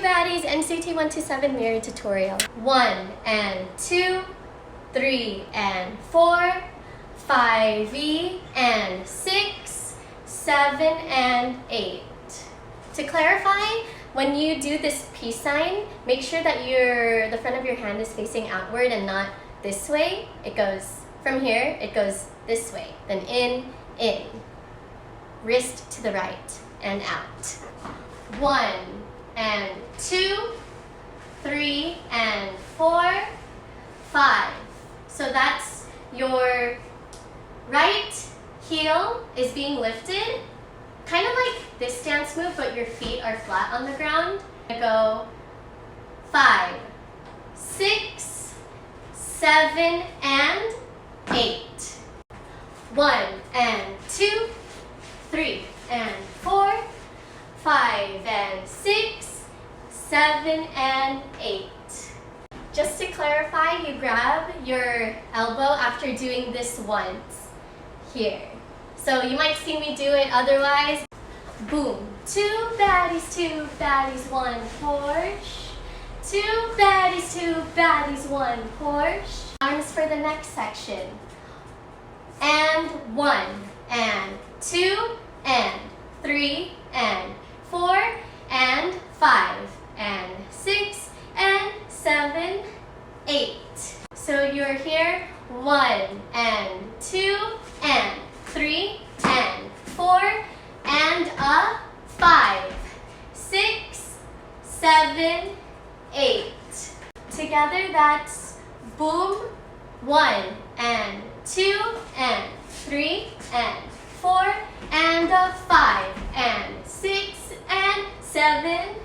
Baddies NCT 127 mirror tutorial. 1 and 2, 3 and 4, 5 and 6, 7 and 8. To clarify, when you do this peace sign, make sure that the front of your hand is facing outward and not this way. It goes from here, it goes this way. Then in. Wrist to the right and out. 1 and 2, 3 and 4, 5. So that's your right heel is being lifted. Kind of like this dance move, but your feet are flat on the ground. Go 5, 6, 7 and 8. 1 and 2, 3 and 4, 5 and 6, 7 and 8. Just to clarify, you grab your elbow after doing this once here. So you might see me do it otherwise. Boom. 2 baddies, 1 push. 2 baddies, 1 push. Arms for the next section. And 1 and 2 and 3 and 4 and 5 and 6 and 7, 8. So you're here 1 and 2 and 3 and 4 and 5, 6, 7, 8. Together that's boom, 1 and 2 and 3 and 4 and 5 and 6 and 7,